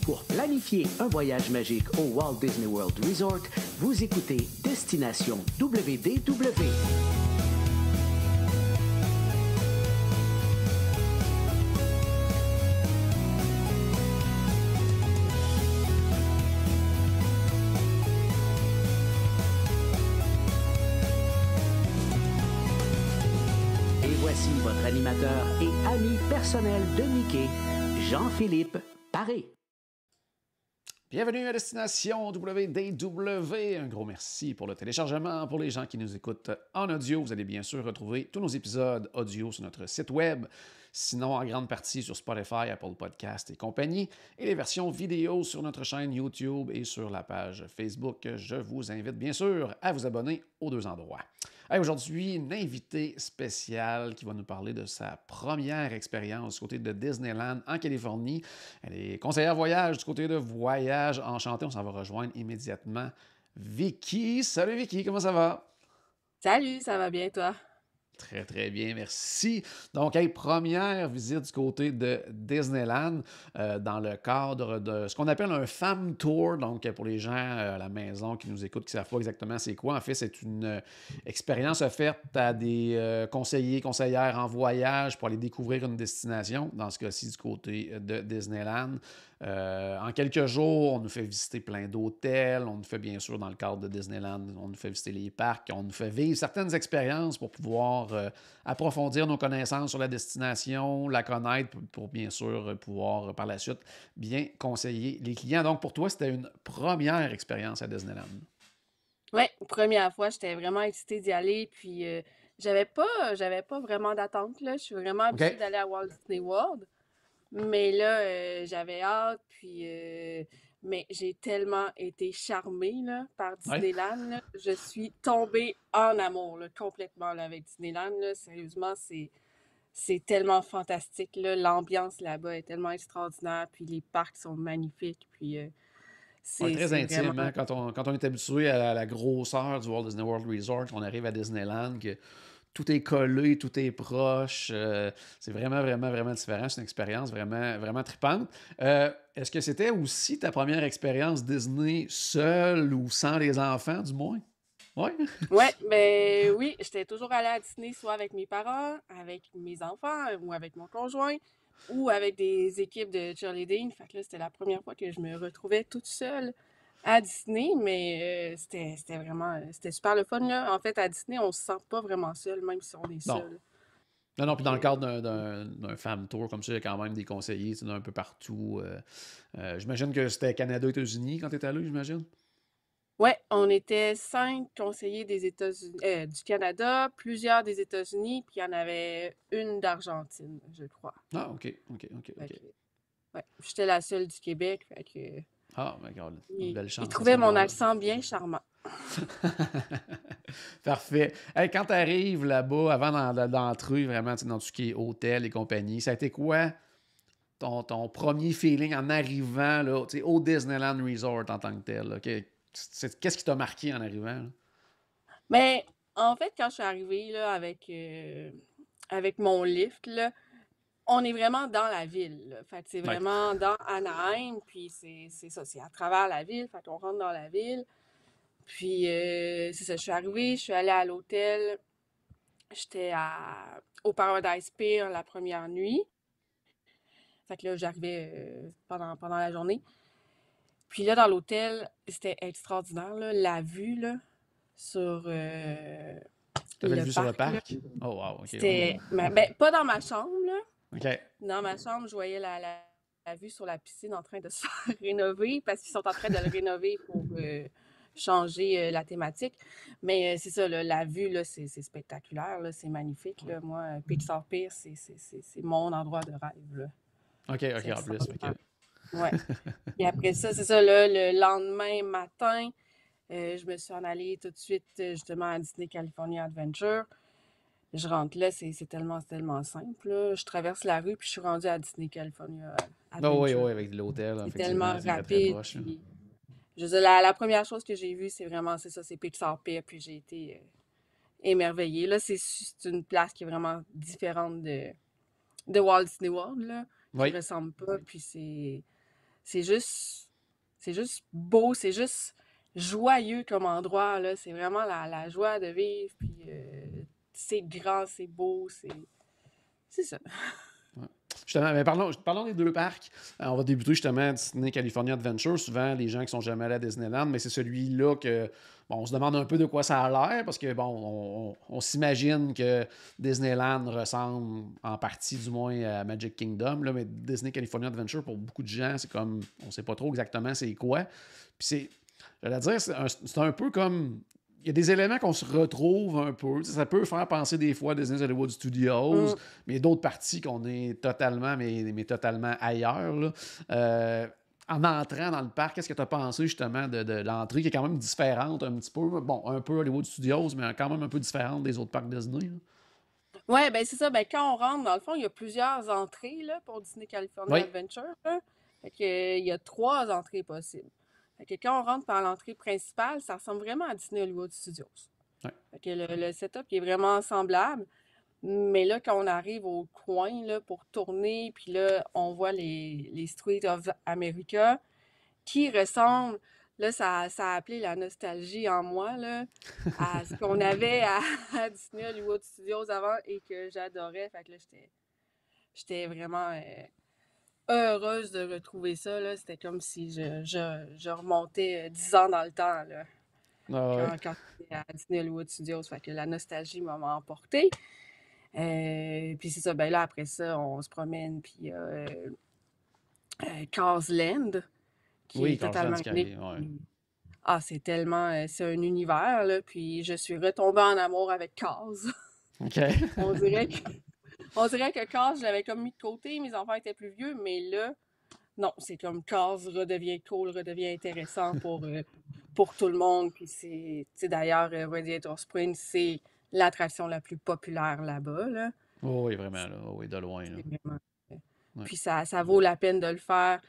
Pour planifier un voyage magique au Walt Disney World Resort, vous écoutez Destination WDW. Et voici votre animateur et ami personnel de Mickey, Jean-Philippe Paré. Bienvenue à Destination WDW. Un gros merci pour le téléchargement. Pour les gens qui nous écoutent en audio, vous allez bien sûr retrouver tous nos épisodes audio sur notre site web, sinon en grande partie sur Spotify, Apple Podcasts et compagnie, et les versions vidéo sur notre chaîne YouTube et sur la page Facebook. Je vous invite bien sûr à vous abonner aux deux endroits. Aujourd'hui, une invitée spéciale qui va nous parler de sa première expérience du côté de Disneyland en Californie. Elle est conseillère voyage du côté de Voyage Enchanté. On s'en va rejoindre immédiatement Vicky. Salut Vicky, comment ça va? Salut, ça va bien toi? Très, très bien, merci. Donc, première visite du côté de Disneyland dans le cadre de ce qu'on appelle un Fam Tour. Donc, pour les gens à la maison qui nous écoutent, qui ne savent pas exactement c'est quoi, en fait, c'est une expérience offerte à des conseillers, conseillères en voyage pour aller découvrir une destination, dans ce cas-ci du côté de Disneyland. En quelques jours, on nous fait visiter plein d'hôtels, on nous fait bien sûr dans le cadre de Disneyland, on nous fait visiter les parcs, on nous fait vivre certaines expériences pour pouvoir approfondir nos connaissances sur la destination, la connaître pour bien sûr pouvoir par la suite bien conseiller les clients. Donc pour toi, c'était une première expérience à Disneyland. Oui, première fois, j'étais vraiment excitée d'y aller, puis j'avais pas vraiment d'attente, là. Je suis vraiment habituée OK. d'aller à Walt Disney World, mais là, j'avais hâte, puis mais j'ai tellement été charmée là, par Ouais. Disneyland, là. Je suis tombée en amour là, complètement là, avec Disneyland, là. Sérieusement, c'est tellement fantastique, là. L'ambiance là-bas est tellement extraordinaire, puis les parcs sont magnifiques, puis Ouais, très c'est intime, vraiment... hein? Quand on est habitué à la grosseur du Walt Disney World Resort, on arrive à Disneyland, que tout est collé, tout est proche. C'est vraiment, vraiment, vraiment différent. C'est une expérience vraiment, vraiment trippante. Est-ce que c'était aussi ta première expérience Disney seule ou sans les enfants, du moins? Oui? Ouais, ben oui, j'étais toujours allée à Disney soit avec mes parents, avec mes enfants ou avec mon conjoint ou avec des équipes de cheerleading. Fait que là, c'était la première fois que je me retrouvais toute seule à Disney, mais c'était vraiment, c'était super le fun, là. En fait, à Disney, on se sent pas vraiment seul, même si on est Non. seul. Non, puis dans le Fait que, cadre d'un fam tour comme ça, il y a quand même des conseillers d'un peu partout. J'imagine que c'était Canada-États-Unis quand tu étais allé, j'imagine? ouais, on était 5 conseillers des États-Unis, du Canada, plusieurs des États-Unis, puis il y en avait une d'Argentine, je crois. Ah, OK. Fait que, ouais, j'étais la seule du Québec, fait que Ah, my God, une il, belle il chance à ce trouvait mon moment-là. accent bien charmant. Parfait. Hey, quand tu arrives là-bas, avant d'entrer vraiment dans tout ce qui est hôtel et compagnie, ça a été quoi ton premier feeling en arrivant là, au Disneyland Resort en tant que tel? Là? Qu'est-ce qui t'a marqué en arrivant? Là? Mais en fait, quand je suis arrivée là, avec mon lift, là, on est vraiment dans la ville, là. Fait que c'est Ouais. vraiment dans Anaheim, puis c'est ça, c'est à travers la ville, fait qu'on rentre dans la ville. Puis c'est ça, je suis arrivée, je suis allée à l'hôtel, j'étais au Paradise Pier la première nuit. Fait que là, j'arrivais pendant la journée. Puis là, dans l'hôtel, c'était extraordinaire, là, la vue, là, sur T'avais le le vu sur le parc, là. parc? Oh, wow, OK, ouais. C'était... Ben, pas dans ma chambre, là. OK. Dans ma chambre, je voyais la vue sur la piscine en train de se faire rénover parce qu'ils sont en train de le rénover pour changer la thématique. Mais c'est ça, là, la vue, là, c'est spectaculaire, là, c'est magnifique. Là. Moi, Pixar Pier, c'est mon endroit de rêve. Là. OK, C'est en plus. extraordinaire. OK. Ouais. Et après ça, c'est ça, là, le lendemain matin, je me suis en allée tout de suite justement à Disney California Adventure. Je rentre là, c'est tellement simple, là. Je traverse la rue, puis je suis rendue à Disney California Oh, oui, Adventure. avec l'hôtel, C'est effectivement, tellement c'est très, très rapide. proche. Là. Puis, je veux dire, la première chose que j'ai vue, c'est vraiment, c'est ça, c'est Pixar Pier, puis j'ai été émerveillée. Là, c'est une place qui est vraiment différente de Walt Disney World, là, qui Oui. ressemble pas, puis c'est juste, c'est juste beau, c'est juste joyeux comme endroit, là. C'est vraiment la joie de vivre, puis c'est grand, c'est beau, c'est ça. Ouais. Justement, mais parlons des deux parcs. On va débuter justement Disney California Adventure. Souvent, les gens qui sont jamais allés à Disneyland, mais c'est celui-là que bon, on se demande un peu de quoi ça a l'air parce que bon, on s'imagine que Disneyland ressemble en partie du moins à Magic Kingdom, là, mais Disney California Adventure, pour beaucoup de gens, c'est comme on sait pas trop exactement c'est quoi. Puis j'allais dire, c'est un peu comme il y a des éléments qu'on se retrouve un peu. Ça peut faire penser des fois à Disney Hollywood Studios, Mm. mais il y a d'autres parties qu'on est totalement, mais totalement ailleurs. Là. En entrant dans le parc, qu'est-ce que tu as pensé justement de l'entrée qui est quand même différente un petit peu? Bon, un peu Hollywood Studios, mais quand même un peu différente des autres parcs Disney. Là. Ouais, ben c'est ça. Ben quand on rentre, dans le fond, il y a plusieurs entrées là, pour Disney California Oui, Adventure. Là. Fait que, il y a 3 entrées possibles. Fait que quand on rentre par l'entrée principale, ça ressemble vraiment à Disney Hollywood Studios. ouais. Fait que le setup il est vraiment semblable. Mais là, quand on arrive au coin là, pour tourner, puis là, on voit les Streets of America qui ressemblent, là, ça a appelé la nostalgie en moi, là, à ce qu'on avait à Disney Hollywood Studios avant et que j'adorais. Fait que là, j'étais vraiment heureuse de retrouver ça, là. C'était comme si je remontais 10 ans dans le temps, là, Ah ouais. quand j'étais à Disney Hollywood Studios. Fait que la nostalgie m'a emporté. Puis c'est ça, ben là, après ça, on se promène, puis il y a Cars Land, qui Oui, est Cars Land totalement qui unique. arrive. Ouais. Puis, ah, c'est tellement, c'est un univers, là, puis je suis retombée en amour avec Cars. OK. On dirait que, on dirait que Cars, je l'avais comme mis de côté, mes enfants étaient plus vieux, mais là, non, c'est comme Cars redevient cool, redevient intéressant pour tout le monde. Puis c'est, tu sais, d'ailleurs, Radiator Springs, c'est l'attraction la plus populaire là-bas, là. Oh, oui, vraiment. Là. Oh, oui, de loin. Là. C'est vraiment. Ouais. Puis ça vaut la peine de le faire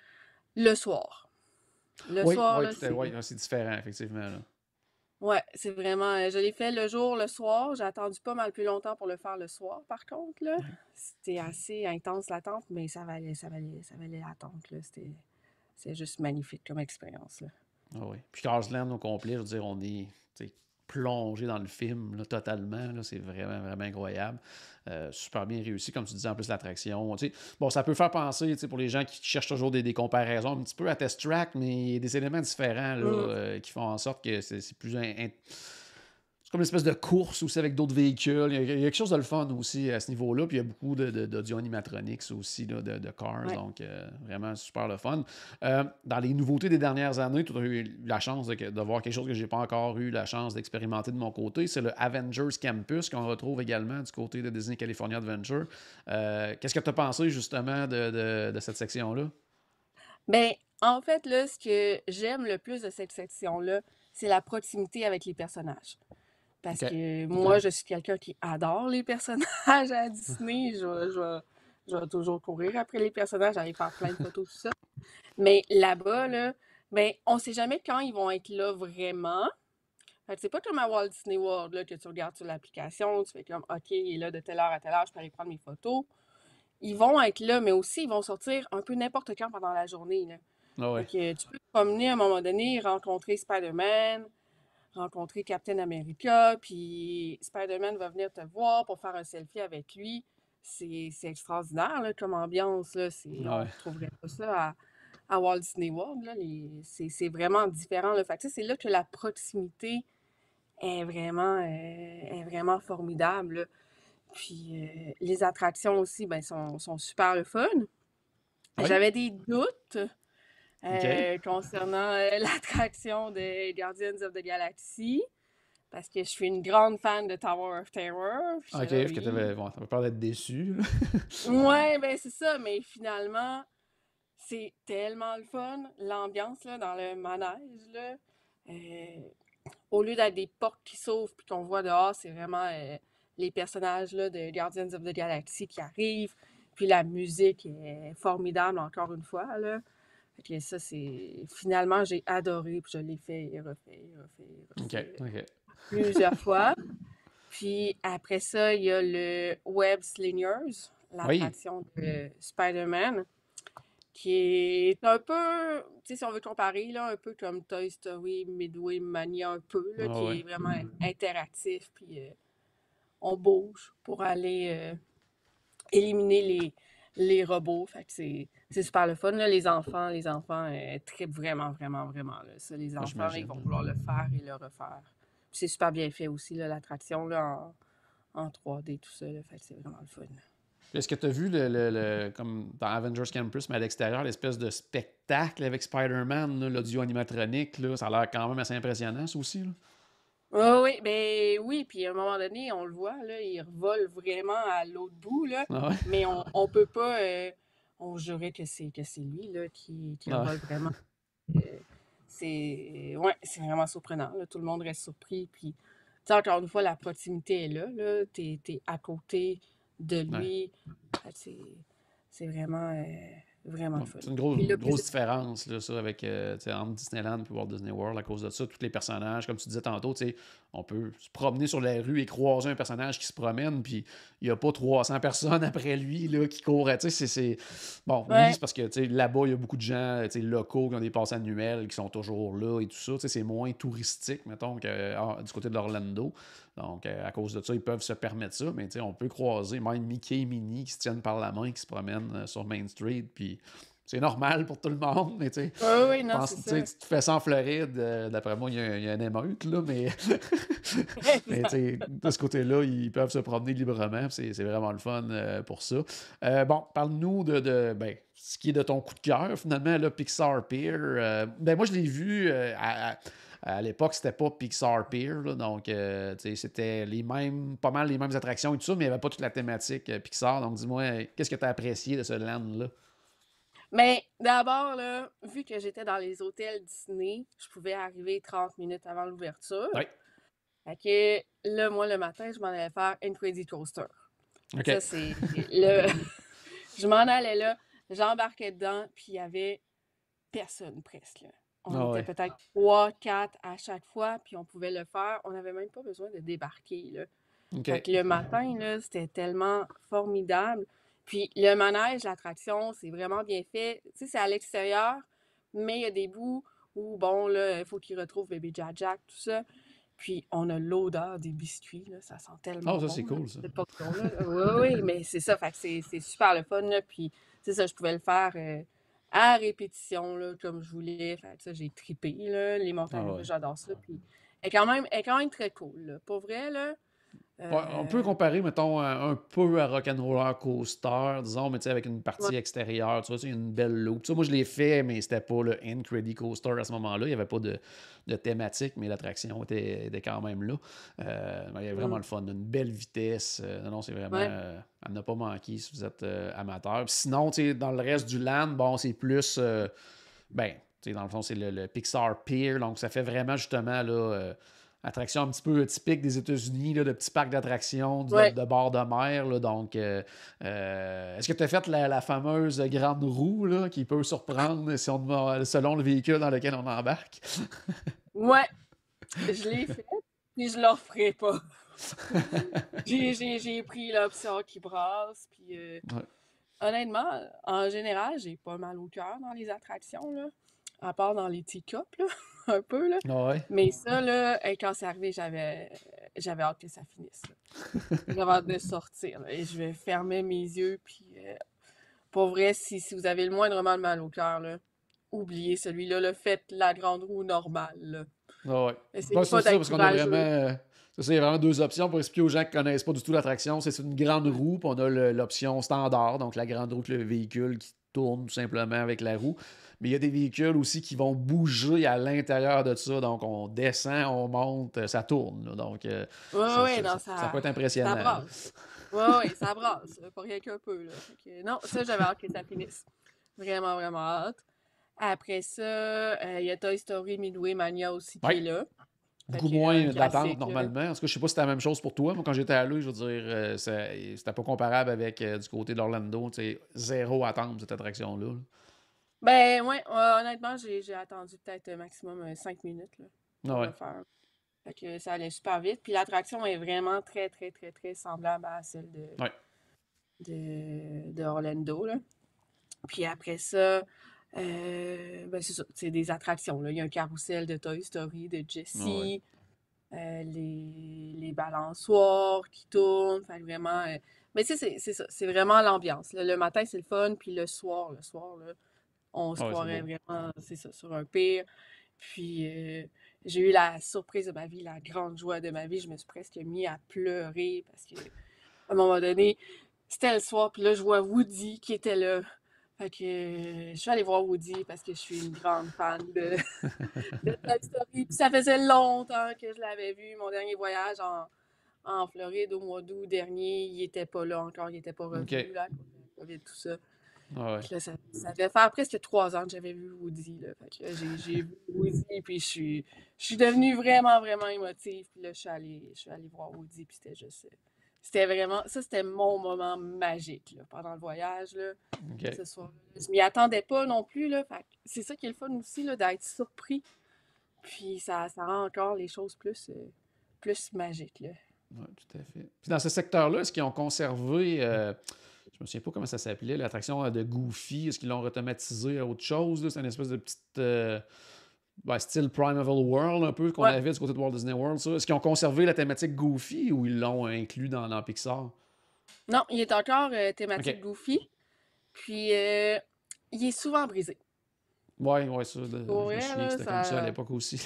le soir. Le Oui, soir, oui, là, tout est, oui, c'est différent, effectivement. Là. ouais, c'est vraiment. Je l'ai fait le jour, le soir. J'ai attendu pas mal plus longtemps pour le faire le soir, par contre, là. Ouais. C'était assez intense l'attente, mais ça valait l'attente, là. C'est juste magnifique comme expérience, là. Ah oui. Puis Cars Land au complet, je veux dire, on est tu sais, plongé dans le film là, totalement. Là, c'est vraiment, vraiment incroyable. Super bien réussi, comme tu disais, en plus l'attraction. Tu sais, bon, ça peut faire penser, tu sais, pour les gens qui cherchent toujours des comparaisons un petit peu à Test Track, mais il y a des éléments différents là, Mm. qui font en sorte que c'est plus c'est comme une espèce de course aussi avec d'autres véhicules. Il y a quelque chose de le fun aussi à ce niveau-là. Puis il y a beaucoup d'audio animatronics aussi, là, de Cars. Ouais. Donc, vraiment super le fun. Dans les nouveautés des dernières années, tu as eu la chance de voir quelque chose que j'ai pas encore eu la chance d'expérimenter de mon côté. C'est le Avengers Campus qu'on retrouve également du côté de Disney California Adventure. Qu'est-ce que tu as pensé justement de cette section-là? Ben, en fait, là, ce que j'aime le plus de cette section-là, c'est la proximité avec les personnages. Parce OK. que moi, je suis quelqu'un qui adore les personnages à Disney. Je vais toujours courir après les personnages, aller faire plein de photos, tout ça. Mais là-bas, là, ben, on sait jamais quand ils vont être là vraiment. Fait que c'est pas comme à Walt Disney World, là, que tu regardes sur l'application, tu fais comme, OK, il est là de telle heure à telle heure, je peux aller prendre mes photos. Ils vont être là, mais aussi, ils vont sortir un peu n'importe quand pendant la journée, là. Ah Fait ouais. que tu peux te promener à un moment donné, rencontrer Spider-Man, rencontrer Captain America, puis Spider-Man va venir te voir pour faire un selfie avec lui. C'est extraordinaire là, comme ambiance. Là. Ah On ouais. ne retrouverait pas ça à Walt Disney World. Là. C'est vraiment différent. Là. Fait que, tu sais, c'est là que la proximité est vraiment formidable. Là. Puis les attractions aussi ben, sont super le fun. Oui. J'avais des doutes OK. concernant l'attraction de Guardians of the Galaxy. Parce que je suis une grande fan de Tower of Terror. Puis OK, j'étais là, parce que oui. t'avais peur d'être déçu. Là. Ouais, ben c'est ça. Mais finalement, c'est tellement le fun. L'ambiance là, dans le manège, là. euh, au lieu d'être des portes qui s'ouvrent puis qu'on voit dehors, c'est vraiment les personnages là, de Guardians of the Galaxy qui arrivent. Puis la musique est formidable encore une fois, là. Fait que ça, c'est... Finalement, j'ai adoré, puis je l'ai fait et refait, et refait, et OK. refait OK. plusieurs fois. Puis après ça, il y a le Web Slingers, Oui. l'attraction de Spider-Man, qui est un peu, tu sais, si on veut comparer, là, un peu comme Toy Story, Midway Mania, un peu, là, Ah qui ouais. est vraiment interactif, puis on bouge pour aller éliminer les robots. Fait que c'est super le fun, là. Les enfants trippent vraiment, vraiment, vraiment, là. Ça, les Moi, enfants, là, ils vont j'imagine. vouloir le faire et le refaire. Puis c'est super bien fait aussi, là, l'attraction, là, en 3D, tout ça, là. Fait que c'est vraiment le fun. Est-ce que tu as vu, comme dans Avengers Campus, mais à l'extérieur, l'espèce de spectacle avec Spider-Man, là, l'audio animatronique, là, ça a l'air quand même assez impressionnant, ça aussi. Là. Oui, oui, ben oui, puis à un moment donné, on le voit, là, il revole vraiment à l'autre bout, là, Ah ouais? mais on peut pas, on jurait que c'est lui, là, qui Ah ouais. revole vraiment. Euh, c'est vraiment surprenant, là. Tout le monde reste surpris, puis, tu sais, encore une fois, la proximité est là, t'es à côté de Ouais. lui. Fait que c'est vraiment, vraiment Ouais. le fun. C'est une Puis le plus, grosse différence, là, ça, avec, tu sais, entre Disneyland et Walt Disney World à cause de ça. Tous les personnages, comme tu disais tantôt, tu sais, on peut se promener sur la rue et croiser un personnage qui se promène, puis il n'y a pas 300 personnes après lui là, qui courent. Tu sais, bon, oui, ouais, c'est parce que tu sais, là-bas, il y a beaucoup de gens tu sais, locaux qui ont des passes annuelles qui sont toujours là et tout ça. Tu sais, c'est moins touristique, mettons, que du côté de l'Orlando. Donc, à cause de ça, ils peuvent se permettre ça, mais tu sais, on peut croiser même Mickey et Minnie qui se tiennent par la main, qui se promènent sur Main Street, puis c'est normal pour tout le monde, mais tu sais, ouais, ouais, je non, pense, c'est tu ça. sais, tu te fais ça en Floride, d'après moi, il y a une émeute, là, mais, mais tu Exact. sais, de ce côté-là, ils peuvent se promener librement, c'est vraiment le fun pour ça. Bon, parle-nous ben, ce qui est de ton coup de cœur, finalement, là, Pixar Pier. Ben, moi, je l'ai vu à l'époque, c'était pas Pixar Pier, là, donc tu sais, c'était pas mal les mêmes attractions et tout ça, mais il n'y avait pas toute la thématique Pixar. Donc dis-moi, qu'est-ce que tu as apprécié de ce land-là? Mais d'abord, là, vu que j'étais dans les hôtels Disney, je pouvais arriver 30 minutes avant l'ouverture. Oui. Fait que là, moi, le matin, je m'en allais faire Incredicoaster. OK. Ça, c'est le. Je m'en allais là, j'embarquais dedans, puis il y avait personne presque, là. On Ah était ouais. peut-être 3, 4 à chaque fois, puis on pouvait le faire. On n'avait même pas besoin de débarquer, là. OK. Fait que le matin, là, c'était tellement formidable. Puis le manège, l'attraction, c'est vraiment bien fait. Tu sais, c'est à l'extérieur, mais il y a des bouts où, bon, là, il faut qu'il retrouve bébé Jack, tout ça. Puis on a l'odeur des biscuits, là, ça sent Ah, tellement ça, bon, c'est là, cool, ça. cette portion-là. Oui, oui, mais c'est ça, fait que c'est super le fun, là. Puis, c'est ça, je pouvais le faire à répétition, là, comme je voulais. Fait que ça, j'ai trippé, là. Les Ah montagnes russes, ouais. j'adore ça. Puis, elle est quand même très cool, là. Pour vrai, là. Ouais, on peut Euh, comparer, mettons, un peu à Rock'n'Roller Coaster, disons, mais tu sais, avec une ouais. partie extérieure, tu vois, il y a une belle loop. Tu sais, moi, je l'ai fait, mais c'était pas le Incredicoaster à ce moment-là. Il n'y avait pas de thématique, mais l'attraction était quand même là. Il y avait vraiment Mm. le fun, une belle vitesse. Non, c'est vraiment... Ouais. à ne pas manquer si vous êtes amateur. Puis sinon, tu sais, dans le reste du land, bon, c'est plus... ben, tu sais, dans le fond, c'est le Pixar Pier, donc ça fait vraiment, justement, là... attraction un petit peu typique des États-Unis, là, de petits parcs d'attractions Ouais. de bord de mer. Là, donc, est-ce que tu as fait la fameuse grande roue là, qui peut surprendre si selon le véhicule dans lequel on embarque? Ouais. Je l'ai fait, puis je le referai pas. J'ai pris l'option qui brasse, puis Ouais. honnêtement, en général, j'ai pas mal au cœur dans les attractions, là. À part dans les teacups, là, un peu, là. Ouais. Mais ça, là, quand c'est arrivé, j'avais hâte que ça finisse, là. J'avais hâte de sortir, là, et je vais fermer mes yeux, puis pour vrai, si vous avez le moindrement de mal au cœur, là, oubliez celui-là, là, faites la grande roue normale, là. Ouais. Essayez Bah, c'est pas ça, d'être parce qu'on a vraiment. courageux. C'est ça, il y a vraiment deux options pour expliquer aux gens qui connaissent pas du tout l'attraction. C'est une grande Ouais. roue, puis on a l'option standard, donc la grande roue que le véhicule qui tourne tout simplement avec la roue. Mais il y a des véhicules aussi qui vont bouger à l'intérieur de ça. Donc on descend, on monte, ça tourne. Là. Donc Ouais, ouais, non, ça peut être ça impressionnant. Là. brasse, là. Ouais, ouais, ça brasse, là, pas rien qu'un peu, là. Fait que, non, ça, j'avais hâte que ça finisse. Vraiment, vraiment hâte. Après ça, il y a Toy Story Midway Mania aussi qui Ouais. est là. Fait Beaucoup que, un moins d'attente classique, là. normalement. En tout cas, je sais pas si c'était la même chose pour toi. Moi, quand j'étais allé, je veux dire, c'était pas comparable avec du côté d'Orlando. Zéro attente, cette attraction-là. Là. Ben, ouais, honnêtement, j'ai attendu peut-être maximum 5 minutes, là, Ah pour ouais. le faire. Fait que ça allait super vite. Puis l'attraction est vraiment très, très, très, très semblable à celle Ouais. de Orlando, là. Puis après ça, ben c'est ça, c'est des attractions, là. Il y a un carrousel de Toy Story, de Ah ouais. Jessie, les balançoires qui tournent. Fait que vraiment. Mais tu sais, c'est ça. C'est vraiment l'ambiance, là. Le matin, c'est le fun. Puis le soir, là, on se Ah ouais, c'est croirait beau. vraiment, c'est ça, sur un pire. Puis j'ai eu la surprise de ma vie, la grande joie de ma vie. Je me suis presque mis à pleurer parce que à un moment donné, c'était le soir. Puis là, je vois Woody qui était là. Fait que je suis allée voir Woody parce que je suis une grande fan de Toy Story. Puis ça faisait longtemps que je l'avais vu. Mon dernier voyage en Floride au mois d'août dernier, il était pas là encore, il était pas OK. revenu là, à cause de la COVID, tout ça. Ah ouais. Puis là, ça devait faire presque 3 ans que j'avais vu Woody. Là. Fait que là, j'ai vu Woody, puis je suis devenue vraiment, vraiment émotive. Puis là, je suis allée voir Woody, puis c'était juste. C'était vraiment. Ça, c'était mon moment magique là, pendant le voyage. Là, OK. ce soir. Je m'y attendais pas non plus. Là, fait que c'est ça qui est le fun aussi, là, d'être surpris. Puis ça rend encore les choses plus magiques. Là. Ouais, tout à fait. Puis dans ce secteur-là, est-ce qu'ils ont conservé, je me souviens pas comment ça s'appelait, l'attraction de Goofy, est-ce qu'ils l'ont automatisé à autre chose, là? C'est une espèce de petite, ben, style Primeval World, un peu, qu'on Ouais. avait du côté de Walt Disney World, ça. Est-ce qu'ils ont conservé la thématique Goofy ou ils l'ont inclus dans Pixar? Non, il est encore OK. thématique Goofy. Puis il est souvent brisé. Ouais, ouais, ça, Pour je me vrai, souviens que là, c'était comme ça à ça. l'époque aussi.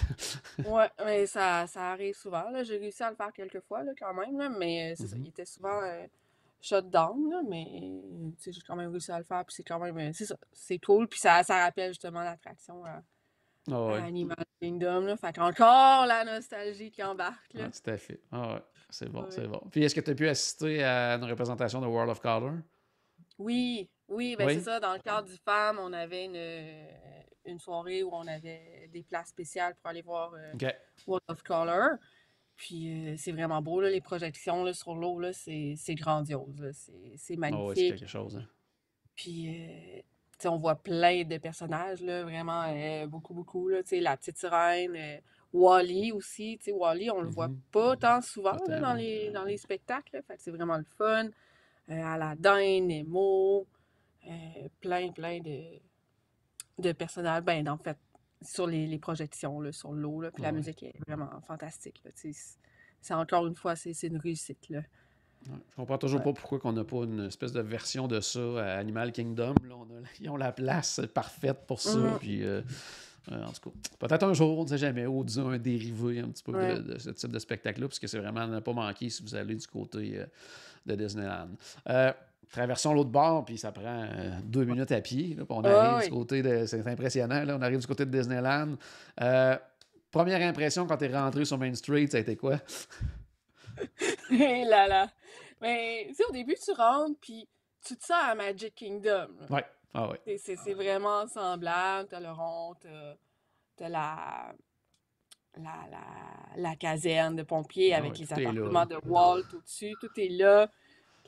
Ouais, mais ça arrive souvent. Là. J'ai réussi à le faire quelques fois là, quand même, là, mais c'est ça. Mhm. Il était souvent shut down, là, mais tu sais, j'ai quand même réussi à le faire. Puis c'est quand même. C'est ça. C'est cool. Puis ça rappelle justement l'attraction Ah à ouais. Animal Kingdom. Là. Fait qu'encore la nostalgie qui embarque. Ah, Là. tout à fait. Ah ouais. C'est bon, c'est Ouais. bon. Puis est-ce que tu as pu assister à une représentation de World of Color? Oui, ben c'est Oui? ça. Dans le cadre du FAM, on avait une soirée où on avait des places spéciales pour aller voir OK. World of Color. Puis c'est vraiment beau, là, les projections là, sur l'eau, là, c'est grandiose. Là, c'est Ah ouais, c'est magnifique. quelque chose, hein. Puis tu sais, on voit plein de personnages, là, vraiment beaucoup, beaucoup. Là, tu sais, la petite sirène, Wall-E aussi. Tu sais, Wall-E, on le voit Mhm. pas tant souvent Pas là, tant, dans non. les spectacles. Là. Fait que c'est vraiment le fun. Aladdin, Nemo, plein de personnages. Ben, en fait, sur les projections, là, sur l'eau. Là, puis Ah la ouais. musique est vraiment fantastique. Là, tu sais, c'est encore une fois, c'est une réussite. Là. Ouais. Je comprends toujours Ouais. pas pourquoi on n'a pas une espèce de version de ça à Animal Kingdom. Là, ils ont la place parfaite pour ça. Mhm. Puis, en tout cas, peut-être un jour, on ne sait jamais, ou disons un dérivé un petit peu Ouais. de ce type de spectacle-là, parce que c'est vraiment à ne pas manquer si vous allez du côté de Disneyland. Traversons l'autre bord, puis ça prend 2 minutes à pied. Là, puis on Ah arrive du oui. côté de. C'est impressionnant, là, on arrive du côté de Disneyland. Euh, Première impression quand tu es rentré sur Main Street, ça a été quoi? Et là là. Mais tu sais, au début, tu rentres, puis tu te sens à Magic Kingdom. Là. Ouais. Ah ouais. C'est vraiment semblable. T'as le rond, t'as la caserne de pompiers Ah avec ouais. les Tout est là, là. appartements de Walt au-dessus. Tout est là.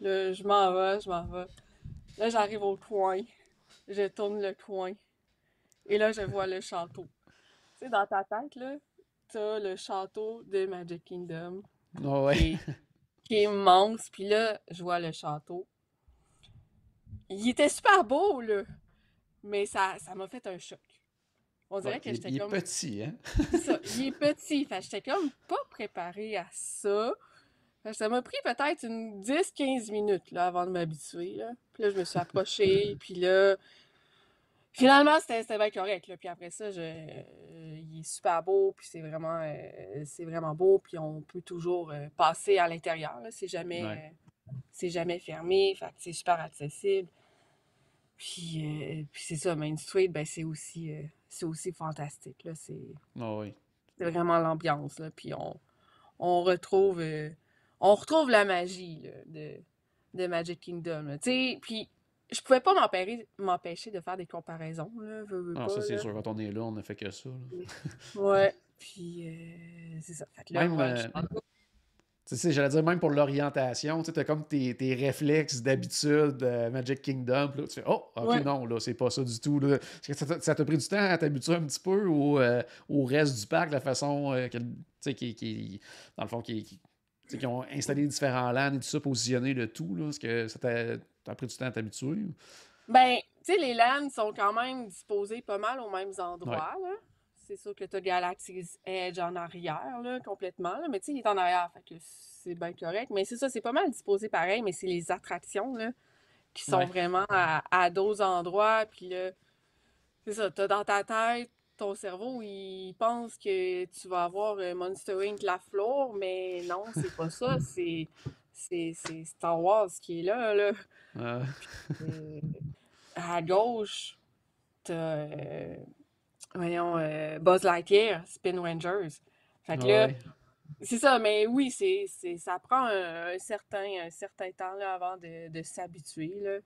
Là, je m'en vais, je m'en vais. Là, j'arrive au coin. Je tourne le coin. Et là, je vois le château. Tu sais, dans ta tête, là, t'as le château de Magic Kingdom Ah ouais. qui est, qui est immense. Puis là, je vois le château. Il était super beau, là. Mais ça m'a fait un choc. On Ouais, dirait que j'étais il est comme. petit, hein? C'est ça, il est petit. Fait que j'étais comme pas préparée à ça. Fait que ça m'a pris peut-être une 10-15 minutes là, avant de m'habituer. Là. Puis là, je me suis approchée. Puis là, finalement, c'était bien correct. Là. Puis après ça, il est super beau. Puis c'est vraiment beau. Puis on peut toujours passer à l'intérieur. Là. Ouais. C'est jamais fermé. Fait que c'est super accessible. Puis c'est ça, Main Street, ben c'est aussi fantastique. Là. Ah ouais. C'est vraiment l'ambiance. Là. Puis on retrouve, euh, on retrouve la magie là, de Magic Kingdom. Là. Tu sais, puis je pouvais pas m'empêcher de faire des comparaisons. Là, veux Ah, pas, ça, c'est là. sûr. Quand on est là, on ne fait que ça, là. Ouais. Puis c'est ça. Fait que là, Même, moi, je pense tu sais, j'allais dire, même pour l'orientation, tu as comme tes réflexes d'habitude Magic Kingdom. Puis là, tu fais, oh, ok, ouais. non, là, c'est pas ça du tout. Là. Est-ce que ça t'a pris du temps à t'habituer un petit peu au reste du parc, la façon tu sais, dans le fond, tu sais, qui ont installé différents LAN et tout ça, positionné le tout. Là. Est-ce que t'as pris du temps à t'habituer? Ben, sais, les LAN sont quand même disposés pas mal aux mêmes endroits, là. C'est sûr que t'as Galaxy's Edge en arrière, là, complètement, là. Mais tu sais, il est en arrière, fait que c'est bien correct. Mais c'est ça, c'est pas mal disposé pareil, mais c'est les attractions, là, qui sont Ouais. vraiment à d'autres endroits. Puis là, c'est ça, t'as dans ta tête, ton cerveau, il pense que tu vas avoir Monster Inc. La Floor, mais non, c'est pas ça. C'est Star Wars qui est là, là. Euh, Euh, à gauche, t'as, voyons, Buzz Lightyear, Spin Rangers. Fait que là, ouais. c'est ça, mais oui, ça prend un certain temps là, avant de s'habituer là,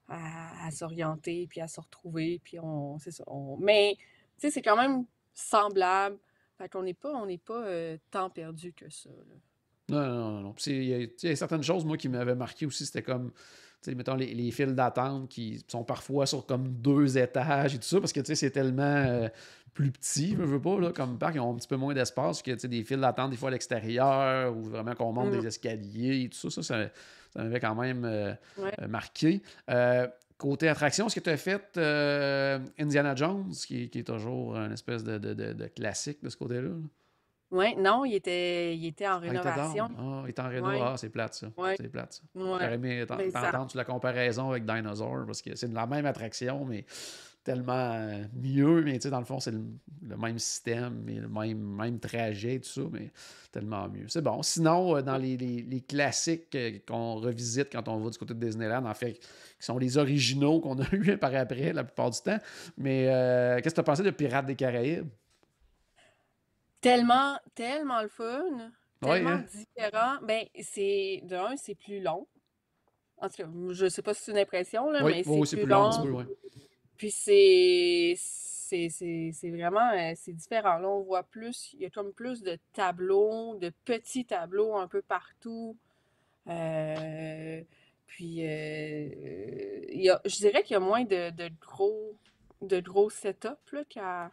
à s'orienter, puis à se retrouver, puis c'est ça. Mais, tu sais, c'est quand même semblable. Fait qu'on n'est pas tant perdu que ça, là. Non, non, non, non. Puis il y a certaines choses, moi, qui m'avaient marqué aussi, c'était comme, tu sais, mettons, les files d'attente qui sont parfois sur comme 2 étages et tout ça, parce que, tu sais, c'est tellement plus petit, je veux pas, là, comme parc, ils ont un petit peu moins d'espace, que, tu sais, des files d'attente, des fois, à l'extérieur, ou vraiment qu'on monte des escaliers et tout ça, ça m'avait quand même Ouais. marqué. Côté attraction, est-ce que tu as fait Indiana Jones, qui est toujours une espèce de classique de ce côté-là? Là? Ouais, non, il était en Ah, il était rénovation. down. Ah, il est en réno. Ouais, Ah, c'est plate, ça. ouais, C'est plate, ça. ouais. J'aurais aimé Ben ça. t'entendre sur la comparaison avec Dinosaur, parce que c'est la même attraction, mais tellement mieux. Mais tu sais, dans le fond, c'est le même système, et le même trajet, tout ça, mais tellement mieux. C'est bon. Sinon, dans les classiques qu'on revisite quand on va du côté de Disneyland, en fait, qui sont les originaux qu'on a eu par après, la plupart du temps. Mais qu'est-ce que tu as pensé de Pirates des Caraïbes? Tellement, tellement le fun, Oui, tellement hein? différent. Ben, c'est plus long. En tout cas, je sais pas si c'est une impression, là, Oui, mais oui, c'est oui, c'est plus plus long un petit long. peu, oui. Puis c'est vraiment, c'est différent. Là, on voit plus, il y a comme plus de tableaux, de petits tableaux un peu partout. Euh, puis, je dirais qu'il y a moins de gros setup là, que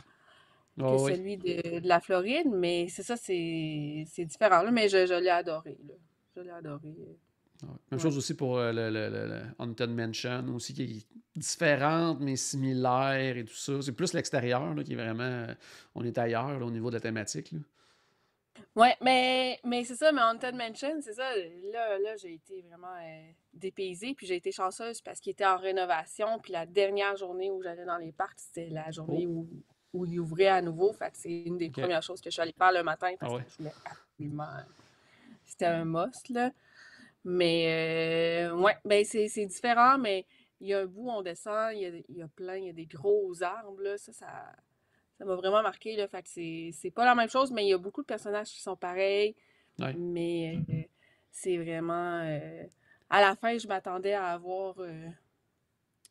Oui, oui. celui de la Floride, mais c'est ça, c'est différent. Là, mais je l'ai adoré, là. Je l'ai adoré. Ouais. Même Ouais. chose aussi pour le Haunted Mansion, aussi qui est différente mais similaire et tout ça. C'est plus l'extérieur là, qui est vraiment. On est ailleurs là, au niveau de la thématique. Là. Ouais, mais c'est ça, mais Haunted Mansion, c'est ça. Là, j'ai été vraiment dépaysée, puis j'ai été chanceuse parce qu'il était en rénovation, puis la dernière journée où j'allais dans les parcs, c'était la journée Oh, où il ouvrait à nouveau. Fait que c'est une des OK. premières choses que je suis allée faire le matin Ah parce que ouais. je voulais absolument. C'était un must, là. Mais ouais, ben c'est différent, mais il y a un bout, on descend, il y a des gros arbres, là. Ça m'a vraiment marqué, là. Fait que c'est pas la même chose, mais il y a beaucoup de personnages qui sont pareils. Ouais. Mais c'est vraiment. À la fin, je m'attendais à avoir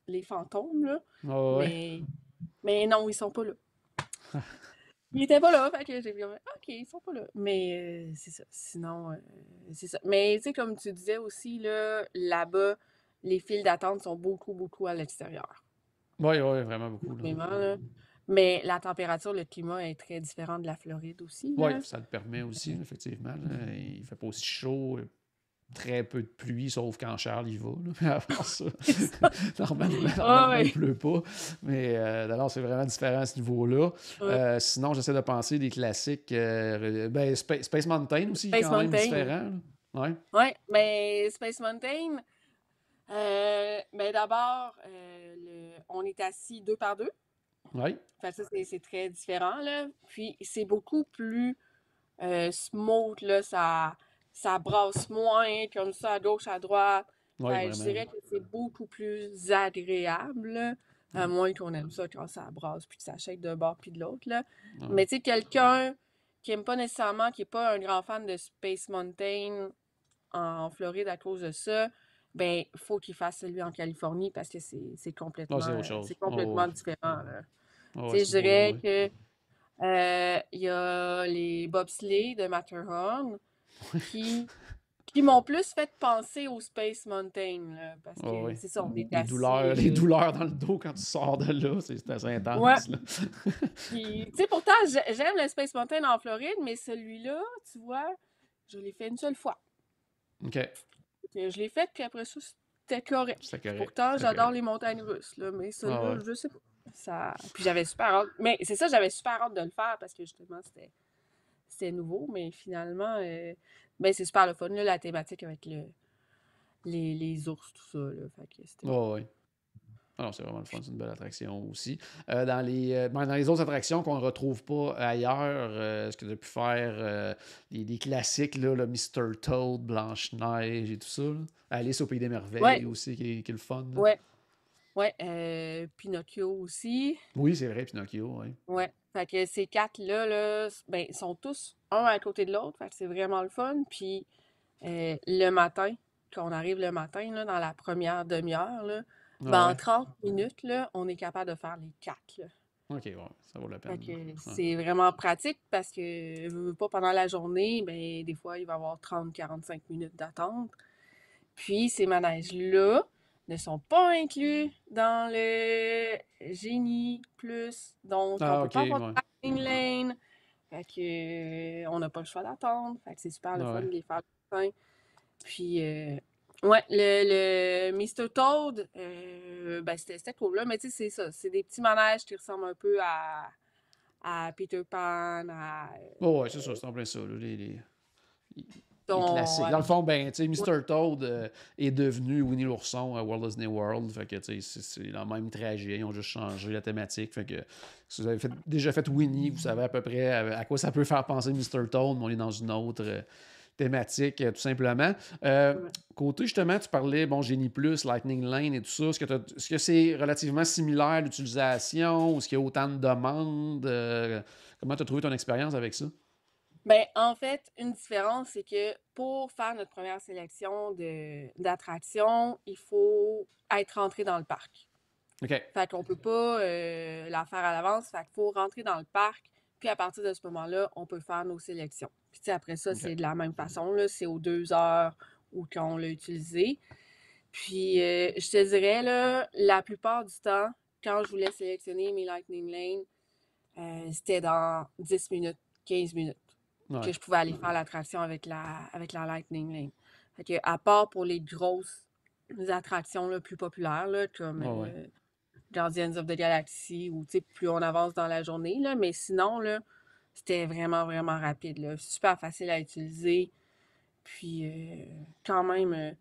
les fantômes, là. Ah ouais. Mais non, ils sont pas là. Ils étaient pas là, fait que j'ai vu, OK, ils sont pas là. Mais c'est ça. Sinon, c'est ça. Mais tu sais, comme tu disais aussi, là, là-bas, les files d'attente sont beaucoup, beaucoup à l'extérieur. Oui, oui, vraiment beaucoup. Là. Vraiment, là. Mais la température, le climat est très différent de la Floride aussi, Oui, là. ça le permet aussi, là, effectivement. Là. Il fait pas aussi chaud. Très peu de pluie, sauf quand Charles y va. Là. Mais avant ça, normalement, il Ouais, ne pleut pas. Mais alors, c'est vraiment différent à ce niveau-là. ouais. Sinon, j'essaie de penser des classiques. Ben, Space Mountain aussi, Space quand même Mountain. différent. Là. Ouais. Ouais, mais Space Mountain, ben d'abord, on est assis deux par deux. Ouais. Fait que ça, c'est très différent, là. Puis, c'est beaucoup plus smooth, là. Ça brasse moins, comme ça, à gauche, à droite. Oui, Fait que je vraiment. dirais que c'est beaucoup plus agréable, là. À moins qu'on aime ça quand ça brasse, puis que ça shake d'un bord puis de l'autre, là. Ouais. Mais tu sais, quelqu'un qui aime pas nécessairement, qui est pas un grand fan de Space Mountain en Floride à cause de ça, ben, faut qu'il fasse celui en Californie parce que c'est Ah, c'est complètement, autre chose. différent, là. Oh, Tu ouais, sais, ce je dirais niveau-là, oui. que il y a les bobsleighs de Matterhorn qui, qui m'ont plus fait penser au Space Mountain, là, parce Oh, que oui. c'est ça, on est Les douleurs, assis. les douleurs dans le dos quand tu sors de là, c'est assez Ouais. intense. Là. Puis, tu sais, pourtant, j'aime le Space Mountain en Floride, mais celui-là, tu vois, je l'ai fait une seule fois. OK. Je l'ai fait, puis après ça, c'était correct. C'était correct. Pourtant, C'était j'adore correct. les montagnes russes, là, mais ça, Ah là, ouais. je sais pas. Puis j'avais super hâte. Mais c'est ça, j'avais super hâte de le faire parce que justement, c'était nouveau, mais finalement, ben, c'est super le fun, là, la thématique avec les ours, tout ça, là. Fait que c'était. Ouais, ouais. Ah non, c'est vraiment le fun, c'est une belle attraction aussi. Dans les autres attractions qu'on ne retrouve pas ailleurs, est-ce que tu as pu faire des classiques, là, le Mr. Toad, Blanche-Neige et tout ça? Là? Alice au Pays des Merveilles Ouais, aussi, qui est le fun. Là. ouais, ouais. Pinocchio aussi. Oui, c'est vrai, Pinocchio, oui. Ouais. Fait que ces quatre-là, là, ben, ils sont tous un à côté de l'autre. Fait que c'est vraiment le fun. Puis le matin, quand on arrive le matin, là, dans la première demi-heure, là, Ah ben, en ouais. 30 minutes, là, on est capable de faire les quatre, là. Ok, ouais, ça vaut la Fait peine. que Ouais. c'est vraiment pratique parce que pas pendant la journée, ben, des fois, il va y avoir 30-45 minutes d'attente. Puis ces manèges-là ne sont pas inclus dans le Génie Plus. Donc, on Ah, peut ok, pas avoir de ouais. Lightning Lane. Fait que on n'a pas le choix d'attendre. Fait que c'est super le Ah fun ouais. de les faire le matin. Puis, ouais, le Mr. Toad, ben, c'était cool, là. Mais tu sais, c'est ça. C'est des petits manèges qui ressemblent un peu à Peter Pan, Oh, ouais, c'est ça, c'est en plein ça. Là, les dont, classiques. Dans le fond, ben, tu sais, ouais, Mr. Toad est devenu Winnie l'ourson à Walt Disney World. Fait que, tu sais, c'est le même trajet. Ils ont juste changé la thématique. Fait que si vous avez déjà fait Winnie, vous savez à peu près à quoi ça peut faire penser Mr. Toad, mais on est dans une autre thématique, tout simplement. ouais. Côté, justement, tu parlais, bon, Génie Plus, Lightning Lane et tout ça. Est-ce que c'est relativement similaire l'utilisation? Est-ce qu'il y a autant de demandes? Comment tu as trouvé ton expérience avec ça? Ben, en fait, une différence, c'est que pour faire notre première sélection d'attractions, il faut être rentré dans le parc. OK. Fait qu'on peut pas la faire à l'avance. Fait qu'il faut rentrer dans le parc. Puis à partir de ce moment-là, on peut faire nos sélections. Puis tu sais, après ça, OK. c'est de la même façon, là. C'est aux 2 heures ou quand on l'a utilisé. Puis je te dirais, là, la plupart du temps, quand je voulais sélectionner mes Lightning Lane, c'était dans 10 minutes, 15 minutes que Ouais. je pouvais aller faire l'attraction avec la Lightning Lane. Fait que, à part pour les grosses attractions là, plus populaires, là, comme Ouais, ouais. Guardians of the Galaxy, ou plus on avance dans la journée, là, mais sinon, là, c'était vraiment, vraiment rapide. Là. Super facile à utiliser. Puis quand même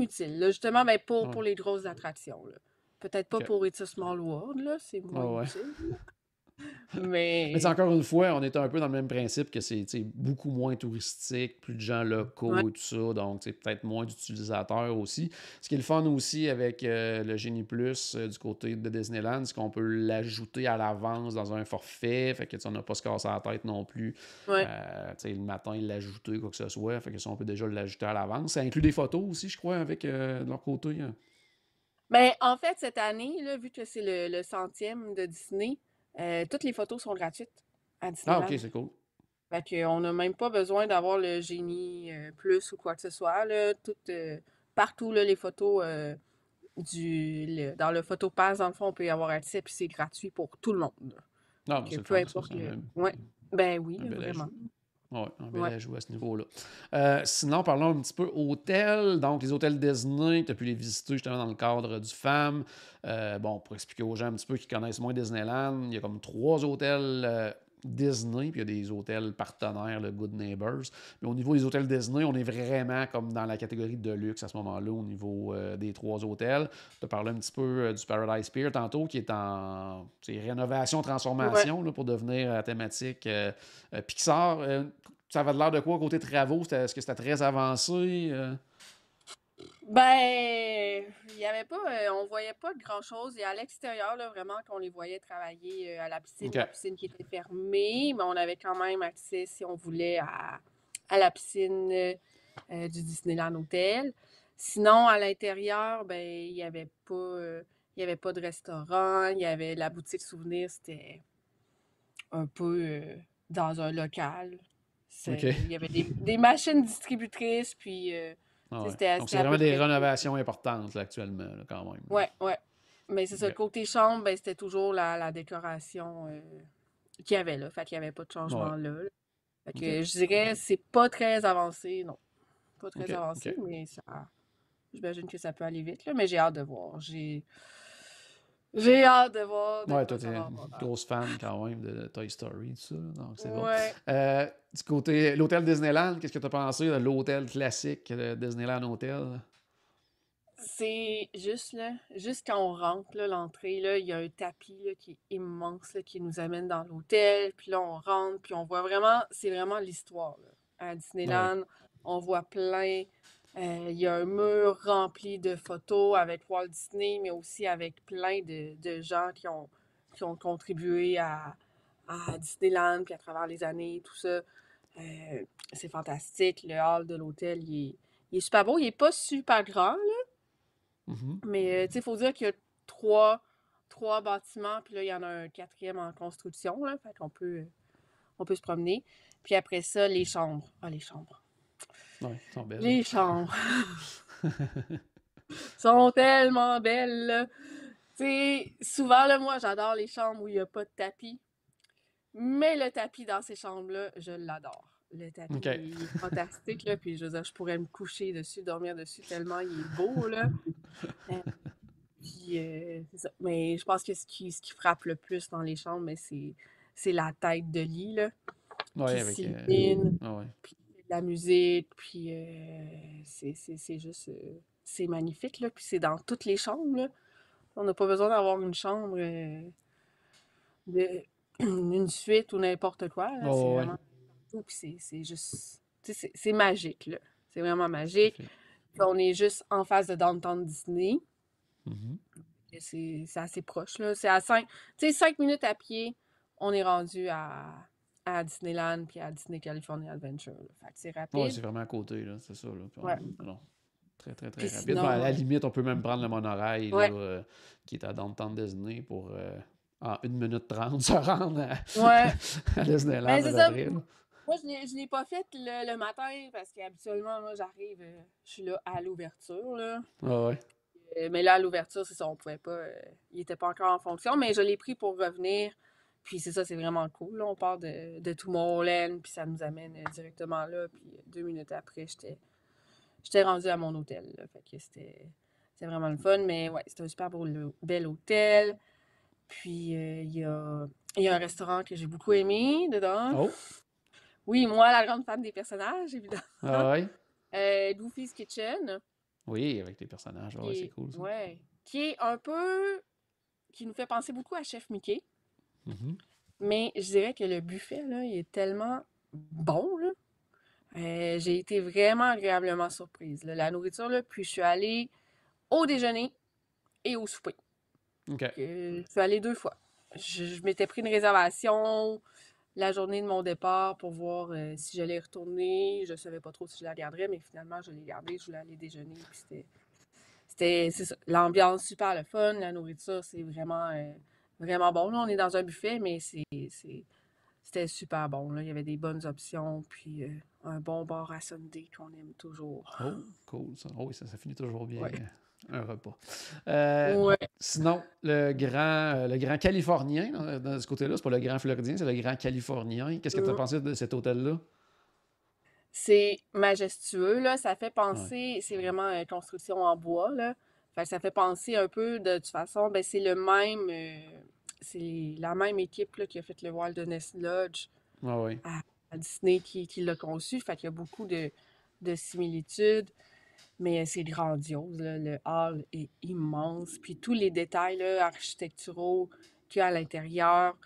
utile. Là, justement, ben, Ouais. pour les grosses attractions. Là. Peut-être pas OK. pour It's a Small World, là, c'est Ouais, moins ouais. utile. Mais Mais encore une fois, on est un peu dans le même principe que c'est beaucoup moins touristique, plus de gens ouais, locaux et tout ça, donc c'est peut-être moins d'utilisateurs aussi. Ce qui est le fun aussi avec le Génie Plus du côté de Disneyland, c'est qu'on peut l'ajouter à l'avance dans un forfait, fait que on n'a pas se casser la tête non plus. ouais. Le matin, l'ajouter, quoi que ce soit, fait que ça, on peut déjà l'ajouter à l'avance. Ça inclut des photos aussi, je crois, avec de leur côté. Hein. Ben, en fait, cette année, là, vu que c'est le centième de Disney, toutes les photos sont gratuites à Ah, ok, Disneyland. c'est cool. Fait qu'on n'a même pas besoin d'avoir le Génie Plus ou quoi que ce soit. Là, partout, là, les photos dans le PhotoPass, dans le fond, on peut y avoir accès, puis c'est gratuit pour tout le monde. Là. Non, Fait mais que c'est le peu fun, ça, importe c'est le. Ouais. Ben oui, un bel vraiment. ajout. Oui, un bel Ouais. ajout à ce niveau-là. Sinon, parlons un petit peu hôtels. Donc, les hôtels Disney, tu as pu les visiter justement dans le cadre du FAM. Bon, pour expliquer aux gens un petit peu qui connaissent moins Disneyland, il y a comme 3 hôtels Disney, puis il y a des hôtels partenaires, le Good Neighbors. Mais au niveau des hôtels Disney, on est vraiment comme dans la catégorie de luxe à ce moment-là, au niveau des 3 hôtels. Tu as parlé un petit peu du Paradise Pier tantôt, qui est en rénovation, Ouais. transformation là, pour devenir la thématique Pixar. Ça avait l'air de quoi côté travaux? Est-ce que c'était très avancé? Ben, il y avait pas, on voyait pas de grand-chose. Et à l'extérieur, là, vraiment, qu'on les voyait travailler à OK. la piscine qui était fermée, mais on avait quand même accès, si on voulait, à la piscine du Disneyland Hotel. Sinon, à l'intérieur, ben, il y avait pas de restaurant, il y avait la boutique souvenir, c'était un peu dans un local. OK. Il y avait des machines distributrices, puis Ah ouais. Donc, c'était c'est à vraiment peu des près tout. rénovations importantes là, actuellement, là, quand même. Ouais, ouais. Mais c'est ça, OK. côté chambre, ben, c'était toujours la décoration qu'il y avait là. Fait qu'il n'y avait pas de Ouais. changement là. Fait OK. que je dirais, c'est pas très avancé, non. Pas très OK. avancé, OK. mais J'imagine que ça peut aller vite, là, mais j'ai hâte de voir. J'ai hâte de voir de Ouais, quoi toi, ça t'es va une avoir l'air. grosse fan quand même de Toy Story, tout ça, donc c'est bon. Ouais, Du côté, l'hôtel Disneyland, qu'est-ce que t'as pensé de l'hôtel classique de Disneyland Hotel? c'est juste là, juste quand on rentre, là, l'entrée, là, il y a un tapis là, qui est immense là, qui nous amène dans l'hôtel. Puis là, on rentre, puis on voit vraiment, c'est vraiment l'histoire là. À Ouais. Disneyland, on voit plein. Il y a un mur rempli de photos avec Walt Disney, mais aussi avec plein de gens qui ont contribué à Disneyland, puis à travers les années, tout ça. C'est fantastique. Le hall de l'hôtel, il est super beau. Il est pas super grand, Mhm. mais tu sais, il faut dire qu'il y a trois, trois bâtiments, puis là, il y en a un quatrième en construction, là, fait qu'on on peut se promener. Puis après ça, les chambres. Ah, les chambres. Ouais, ils sont belles. Les chambres sont tellement belles, là. Tu sais, souvent, là, moi, j'adore les chambres où il n'y a pas de tapis, mais le tapis dans ces chambres-là, je l'adore. Le tapis, OK. il est fantastique, là, puis je veux dire, je pourrais me coucher dessus, dormir dessus, tellement il est beau, là. Euh, Puis, c'est ça. Mais je pense que ce qui frappe le plus dans les chambres, mais c'est la tête de lit, là, Ouais, qui avec. s'illumine, Ah ouais. puis de la musique, puis c'est juste... c'est magnifique, là, puis c'est dans toutes les chambres, là. On n'a pas besoin d'avoir une chambre, de, une suite ou n'importe quoi, là. C'est Oh, ouais. vraiment tout, puis c'est juste... tu sais, c'est magique, là. C'est vraiment Tout à magique. fait. Puis on est juste en face de Downtown Disney. Mhm. Et c'est assez proche, là. C'est à 5 minutes à pied, on est rendu à Disneyland puis à Disney California Adventure, là. Fait que c'est Ouais, rapide. c'est vraiment à côté, là, c'est ça. Là. Puis Ouais. non, très, très, très Puis rapide. Ben, à sinon, la limite, on peut même prendre le monorail, là, ouais, qui est à Downtown Disney pour, en 1 minute 30 se rendre ouais. à Disneyland, Mais à c'est peu ça. près. Là. Moi, je l'ai pas fait le matin parce qu'habituellement, moi, j'arrive, je suis là à l'ouverture, là. Ah ouais. Mais là, à l'ouverture, c'est ça, on pouvait pas. Il était pas encore en fonction, mais je l'ai pris pour revenir. Puis c'est ça, c'est vraiment cool. Là, on part de Tomorrowland, puis ça nous amène directement là. Puis 2 minutes après, j'étais rendue à mon hôtel, là. Fait que c'était vraiment le fun. Mais ouais, c'était un super bel hôtel. Puis il y a un restaurant que j'ai beaucoup aimé dedans. Oh! Oui, moi, la grande fan des personnages, évidemment. Ah ouais? Goofy's Kitchen, Oui, avec les personnages. Ouais, c'est cool ça. ouais, qui est un peu qui nous fait penser beaucoup à Chef Mickey. Mhm. Mais je dirais que le buffet, là, il est tellement bon, là. J'ai été vraiment agréablement surprise, là. La nourriture, là, puis je suis allée au déjeuner et au souper. OK. Je suis allée 2 fois. Je m'étais pris une réservation la journée de mon départ pour voir si j'allais y retourner. Je savais pas trop si je la garderais, mais finalement, je l'ai gardée. Je voulais aller déjeuner, puis c'est ça. L'ambiance, super le fun. La nourriture, c'est vraiment, vraiment bon. Là, on est dans un buffet, mais c'était super bon. Là. Il y avait des bonnes options, puis un bon bar à Sunday qu'on aime toujours. Oh, cool ça. Oh, oui, ça finit toujours bien, Ouais. un repas. Euh, Ouais. Sinon, le grand Californien, dans ce côté-là, c'est pas le grand Floridien, c'est le grand Californien. Qu'est-ce que tu as Mm. pensé de cet hôtel-là? C'est majestueux, là. Ça fait Ouais. penser, c'est vraiment une construction en bois, là. Fait que ça fait penser un peu, de toute façon, ben c'est le même, c'est la même équipe là, qui a fait le Wilderness Lodge Ah oui. à Disney qui l'a conçu. Fait qu'il y a beaucoup de similitudes. Mais c'est grandiose, là. Le hall est immense. Puis tous les détails là, architecturaux qu'il y a à l'intérieur,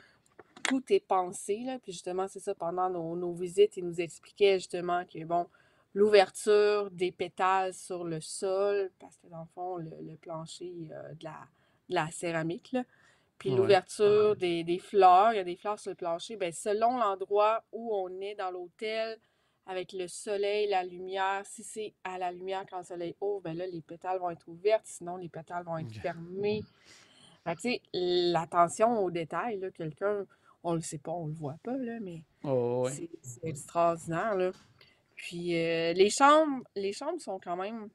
tout est pensé, là. Puis justement, c'est ça, pendant nos visites, ils nous expliquaient justement que, bon, l'ouverture des pétales sur le sol, parce que dans le fond, le plancher, de la céramique, là. Puis Ouais. l'ouverture des fleurs, il y a des fleurs sur le plancher, bien, selon l'endroit où on est dans l'hôtel, avec le soleil, la lumière, si c'est à la lumière quand le soleil ouvre, bien là, les pétales vont être ouvertes, sinon les pétales vont être OK. fermés. Fait que, tu sais, l'attention aux détails, là, quelqu'un, on le sait pas, on le voit pas, là, mais Oh, ouais. c'est extraordinaire, là. Puis les chambres sont quand même,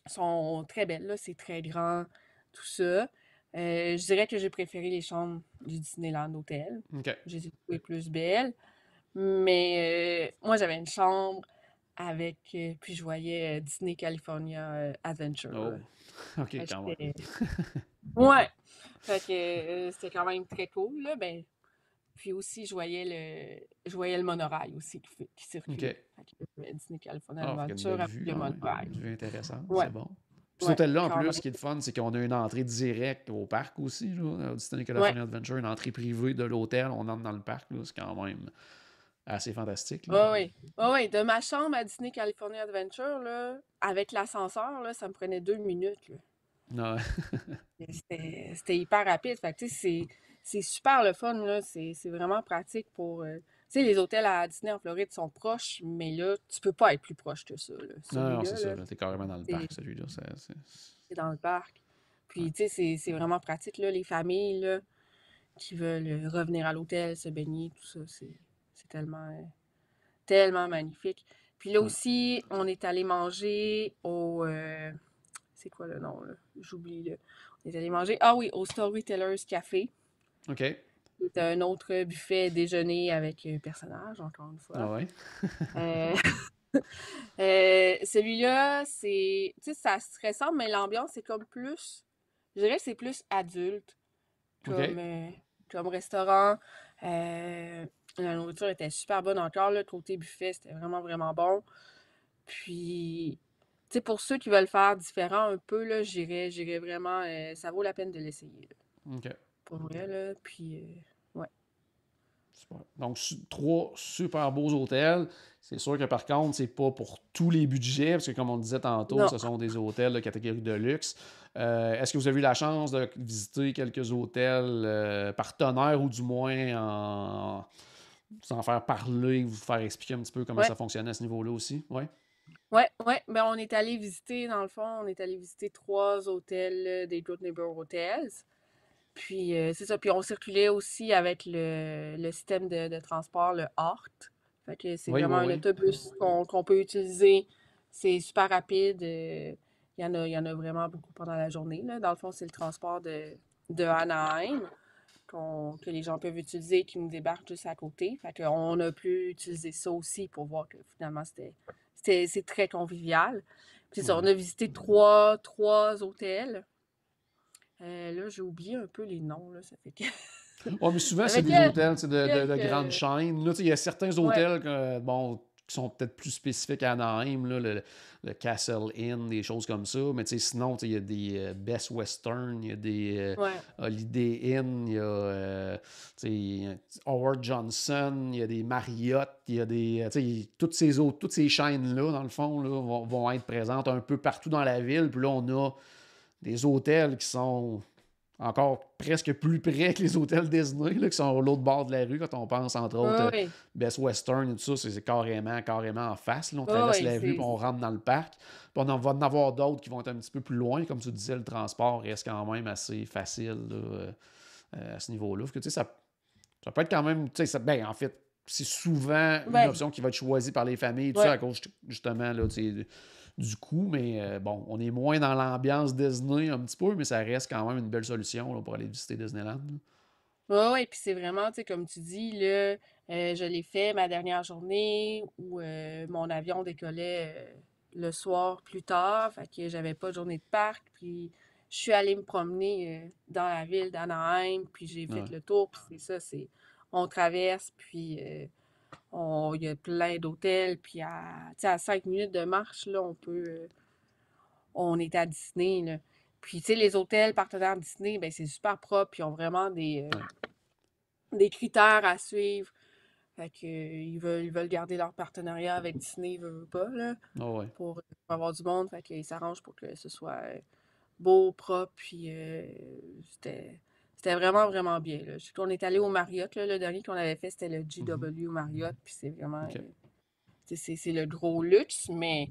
sont très belles, là, c'est très grand, tout ça. Je dirais que j'ai préféré les chambres du Disneyland Hotel. OK. Je les ai trouvées plus belles. Mais moi, j'avais une chambre puis je voyais Disney California Adventure, Oh, là. OK, Fait que quand même. Ouais! Fait que c'était quand même très cool, là. Ben, puis aussi, je voyais le monorail aussi qui circulait. OK. Fait que Disney California Ah, fait qu'il y a une Adventure belle avec vue le quand même. monorail. Une vue intéressante, Ouais, c'est bon. Puis cet ouais, hôtel-là, en quand plus, même. ce qui est le fun, c'est qu'on a une entrée directe au parc aussi, là, au Disney Ouais, California Adventure, une entrée privée de l'hôtel, on entre dans le parc, là, c'est quand même assez fantastique, là. ouais, ouais. Ouais, ouais. De ma chambre à Disney California Adventure, là, avec l'ascenseur, là, ça me prenait 2 minutes, là. Ouais. C'était hyper rapide. Fait que, tu sais, c'est super le fun, là. C'est vraiment pratique pour. Tu sais, les hôtels à Disney en Floride sont proches, mais là, tu peux pas être plus proche que ça, là. Non, non, c'est Celui-là, ça, là, là, t'es carrément dans le c'est parc, celui-là. c'est dans le parc. Ouais. Puis, tu sais, c'est vraiment pratique, là. Les familles, là, qui veulent revenir à l'hôtel, se baigner, tout ça, c'est tellement magnifique. Puis là Ouais. aussi, on est allé manger au. C'est quoi le nom, là? J'oublie, là. On est allé manger. Ah oui, au Storytellers Café. OK. C'est un autre buffet déjeuner avec personnage, encore une Ah fois. ouais. Euh, celui-là, c'est. Tu sais, ça se ressemble, mais l'ambiance, c'est comme plus. Je dirais que c'est plus adulte comme, OK. comme restaurant. La nourriture était super bonne encore. Le côté buffet, c'était vraiment, vraiment bon. Puis, tu sais, pour ceux qui veulent faire différent un peu, là, j'irais vraiment. Ça vaut la peine de l'essayer, là, OK. pour vrai, là. Puis, ouais. Super. Donc, 3 super beaux hôtels. C'est sûr que par contre, c'est pas pour tous les budgets, parce que comme on le disait tantôt, Non. ce sont des hôtels de catégorie de luxe. Est-ce que vous avez eu la chance de visiter quelques hôtels partenaires ou du moins sans faire parler, vous faire expliquer un petit peu comment Ouais. ça fonctionnait à ce niveau-là aussi? Oui? Ouais, ouais. Ben, on est allé visiter, dans le fond, on est allé visiter 3 hôtels des Good Neighbor Hotels. Puis, c'est ça. Puis, on circulait aussi avec le système de transport, le HART. Fait que c'est Oui, vraiment oui, un oui. autobus qu'on peut utiliser. C'est super rapide. Il y en a vraiment beaucoup pendant la journée, là. Dans le fond, c'est le transport de Anaheim que les gens peuvent utiliser qui nous débarquent juste à côté. Fait qu'on a pu utiliser ça aussi pour voir que finalement, c'est très convivial. Puis c'est ça, on Ouais. a visité trois hôtels. Là, j'ai oublié un peu les noms, là. Ça fait que. Ouais, mais souvent, Ça c'est fait des hôtels tu sais, de grandes quelques. chaînes. Là, tu sais, il y a certains Ouais, hôtels bon, qui sont peut-être plus spécifiques à Anaheim, là, le Castle Inn, des choses comme ça. Mais tu sais, sinon, tu sais, il y a des Best Western, il y a des ouais. Holiday Inn, il y a tu sais, Howard Johnson, il y a des Marriott, il y a des. Tu sais, toutes ces chaînes-là, dans le fond, là, vont être présentes un peu partout dans la ville. Puis là, on a des hôtels qui sont encore presque plus près que les hôtels Disney, là, qui sont à l'autre bord de la rue, quand on pense, entre autres, Ouais, ouais. Best Western et tout ça, c'est carrément en face. Là. On Ouais, traverse ouais, la rue, puis on rentre dans le parc. Puis on en va en avoir d'autres qui vont être un petit peu plus loin. Comme tu disais, le transport reste quand même assez facile là, à ce niveau-là. Parce que, tu sais, ça peut être quand même... Tu sais, ben, en fait, c'est souvent une Ben, option qui va être choisie par les familles, tout ça, ouais. à cause, justement, là, tu sais, du coup, mais bon, on est moins dans l'ambiance Disney un petit peu, mais ça reste quand même une belle solution là, pour aller visiter Disneyland. Là. Ouais, ouais. Puis c'est vraiment, tu sais, comme tu dis, là, je l'ai fait ma dernière journée où mon avion décollait le soir plus tard. Fait que j'avais pas de journée de parc. Puis je suis allée me promener dans la ville d'Anaheim. Puis j'ai fait Ouais. le tour. Puis c'est ça, on traverse. Puis il y a plein d'hôtels. Puis tu sais, à 5 minutes de marche, là, on est à Disney, là. Puis, tu sais, les hôtels partenaires Disney, ben c'est super propre. Puis ils ont vraiment Ouais. des critères à suivre. Fait que, ils veulent garder leur partenariat avec Disney, ils veulent pas, là, Ah ouais. pour avoir du monde. Fait qu'ils s'arrangent pour que ce soit beau, propre, puis c'était vraiment, vraiment bien, là. Je sais qu'on est allé au Marriott, là, le dernier qu'on avait fait, c'était le Mhm. GW Marriott, puis c'est vraiment, OK. c'est le gros luxe, mais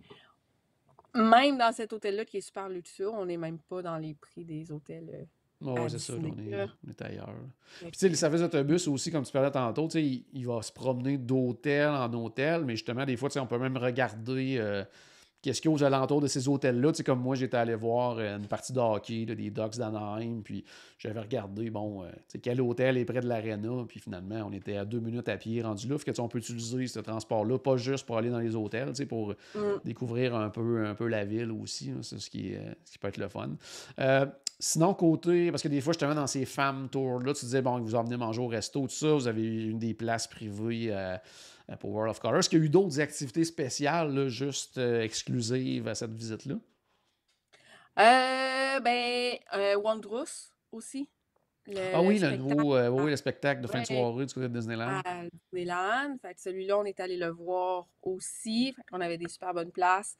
même dans cet hôtel-là qui est super luxueux, on n'est même pas dans les prix des hôtels Ah à ouais, c'est ça, là, Disney, là. on est ailleurs. Là. Fait Puis tu sais, le que, service d'autobus aussi, comme tu parlais tantôt, tu sais, il va se promener d'hôtel en hôtel, mais justement, des fois, tu sais, on peut même regarder qu'est-ce qu'il y a aux alentours de ces hôtels-là. Tu sais, comme moi, j'étais allé voir une partie de hockey là, des Ducks d'Anaheim, puis j'avais regardé, bon, tu sais, quel hôtel est près de l'aréna, puis finalement, on était à 2 minutes à pied rendu là. Fait que, tu sais, on peut utiliser ce transport-là, pas juste pour aller dans les hôtels, tu sais, pour Mm. découvrir un peu la ville aussi. Là, c'est ce qui peut être le fun. Euh, Sinon, côté, parce que des fois, justement, dans ces femmes tours-là, tu disais, bon, ils vous emmenez manger au resto, tout ça, vous avez une des places privées pour World of Color. Est-ce qu'il y a eu d'autres activités spéciales, là, juste exclusives à cette visite-là? Wondrous aussi, Ah le oui, le spectacle nouveau oui, le spectacle de fin de ouais, soirée du côté de Disneyland. à Disneyland. Fait que celui-là, on est allé le voir aussi. Fait qu'on avait des super bonnes places.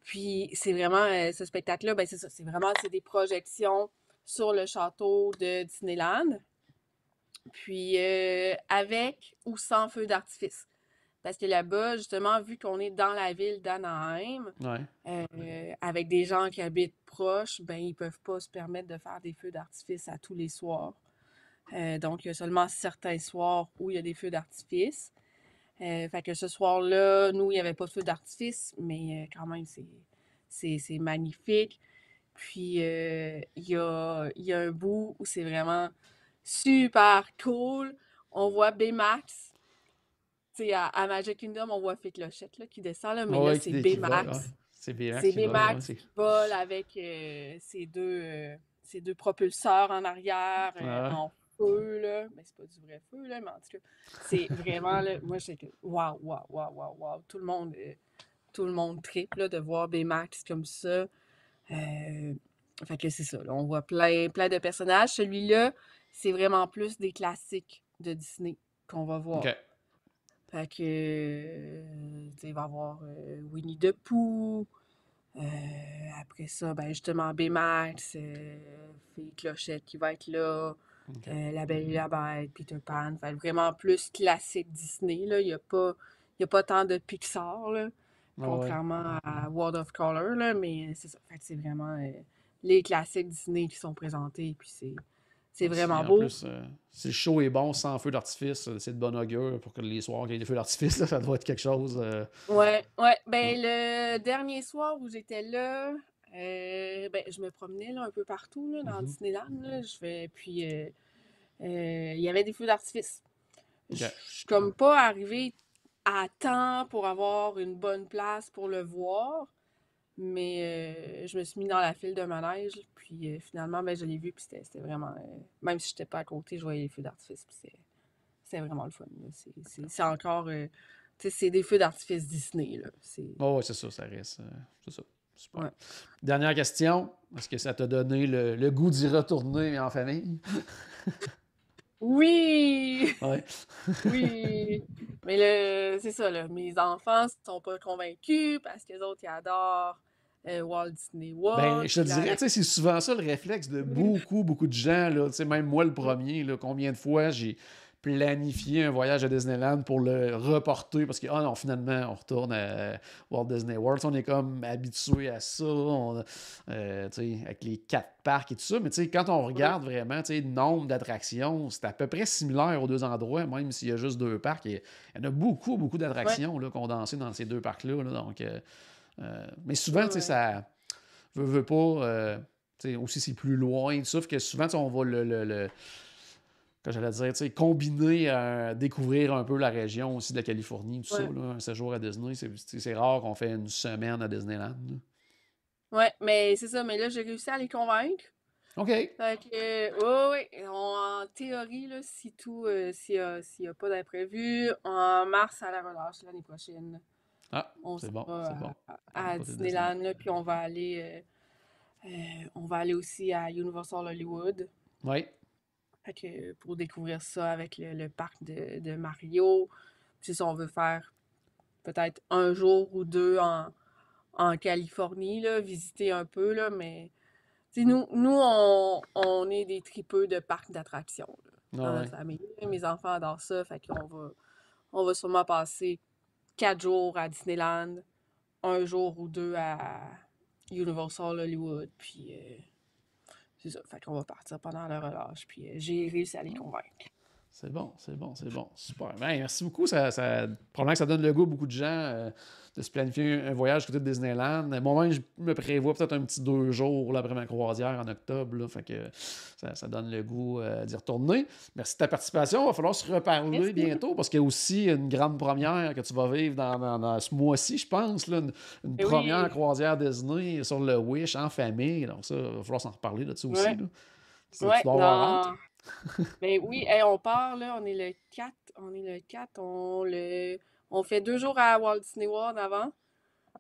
Puis c'est vraiment, ce spectacle-là, ben c'est ça, c'est des projections sur le château de Disneyland. Puis avec ou sans feu d'artifice. Parce que là-bas, justement, vu qu'on est dans la ville d'Anaheim, Ouais. avec des gens qui habitent proches, ben ils peuvent pas se permettre de faire des feux d'artifice à tous les soirs. Donc, il y a seulement certains soirs où il y a des feux d'artifice. Fait que ce soir-là, nous, il n'y avait pas de feu d'artifice, mais quand même, c'est magnifique. Puis, il y a un bout où c'est vraiment super cool. On voit Baymax. Tu sais, à Magic Kingdom, on voit Fée Clochette là, qui descend, là, mais Ah là, ouais, c'est qui vole, ouais. Baymax. C'est BMX C'est qui vole, ouais. Baymax qui vole avec ses deux propulseurs en arrière, Ouais. en feu, là. Mais c'est pas du vrai feu, là, mais en tout cas, c'est vraiment, là, moi, j'étais waouh, waouh, waouh, waouh, waouh. Tout le monde tripe, là, de voir Baymax comme ça. Fait que c'est ça, là, on voit plein de personnages. Celui-là, c'est vraiment plus des classiques de Disney qu'on va voir. OK. Fait que, tu sais, il va y avoir Winnie the Pooh. Euh, Après ça, ben justement, Baymax, Fée Clochette qui va être là, OK. La Belle et la Bête, Peter Pan. Fait vraiment plus classique Disney, là. Il y a pas tant de Pixar, là, Ah ouais. contrairement à World of Color, là, mais c'est ça. Fait que c'est vraiment les classiques Disney qui sont présentés, puis c'est vraiment En beau. plus, si le show est bon sans feu d'artifice, c'est de bonne augure pour que les soirs qu'il y ait des feux d'artifice, là, ça doit être quelque chose. Ouais, ouais. Ben, Ouais. le dernier soir où j'étais là, ben, je me promenais là, un peu partout là, dans Mhm. Disneyland. Là, puis, il y avait des feux d'artifice. Je OK. suis comme pas arrivée à temps pour avoir une bonne place pour le voir, mais je me suis mis dans la file de manège. Puis finalement, ben, je l'ai vu, puis c'était vraiment. Même si j'étais pas à côté, je voyais les feux d'artifice. Puis c'était vraiment le fun. Là. C'est encore. Tu sais, c'est des feux d'artifice Disney, là. Oh, ouais, c'est ça, ça reste. C'est ça. Super. Ouais. Dernière question. Est-ce que ça t'a donné le goût d'y retourner en famille? Oui! Ouais. Oui! Mais c'est ça, là. Mes enfants sont pas convaincus parce que les autres, ils adorent Walt Disney Ben, World. je te Puis là, dirais, tu sais, c'est souvent ça le réflexe de beaucoup de gens, là. Tu sais, même moi, le premier, là, combien de fois j'ai planifié un voyage à Disneyland pour le reporter parce que, ah non, finalement, on retourne à Walt Disney World. On est comme habitué à ça, tu sais, avec les 4 parcs et tout ça. Mais tu sais, quand on regarde vraiment, tu sais, le nombre d'attractions, c'est à peu près similaire aux 2 endroits, même s'il y a juste 2 parcs. Il y en a beaucoup ouais, d'attractions là, condensées dans ces 2 parcs-là. Là. Donc, mais souvent, ouais, tu sais, ouais. ça veut pas. Tu sais, aussi, c'est plus loin. Sauf que souvent, tu sais, on va que j'allais dire, tu sais, combiner à découvrir un peu la région aussi de la Californie, tout ça. Ouais, Là, un séjour à Disney, c'est rare qu'on fait une semaine à Disneyland. Là. ouais, mais c'est ça. Mais là, j'ai réussi à les convaincre. OK. Fait que, ouais, ouais. En théorie, là, si tout, s'il y a pas d'imprévu, en mars à la relâche l'année prochaine, Ah, on c'est s'en bon, c'est bon. va Du à côté de Disney. Disneyland, là, puis on va aller aussi à Universal Hollywood. Oui. Fait que pour découvrir ça avec le parc de Mario. Puis si on veut faire peut-être un jour ou deux en Californie, là, visiter un peu, là, mais tu sais, nous on est des tripeux de parcs d'attractions là, dans Ah notre ouais. famille. Mes enfants adorent ça, fait on va sûrement passer 4 jours à Disneyland, un jour ou deux à Universal Hollywood, puis c'est ça. Fait qu'on va partir pendant la relâche, puis j'ai réussi à les convaincre. C'est bon, c'est bon, c'est bon. Super. Ben, merci beaucoup. Probablement que ça donne le goût à beaucoup de gens de se planifier un voyage côté de Disneyland. Moi-même, je me prévois peut-être un petit 2 jours là, après ma croisière en octobre. Là, fait que ça donne le goût d'y retourner. Merci de ta participation. Il va falloir se reparler bientôt parce qu'il y a aussi une grande première que tu vas vivre dans ce mois-ci, je pense. Là, une première croisière Disney sur le Wish en famille. Donc ça, il va falloir s'en reparler là-dessus aussi. Là. Tu dois avoir hâte. Ben oui, hey, on part, là, on est le 4, on fait 2 jours à Walt Disney World avant,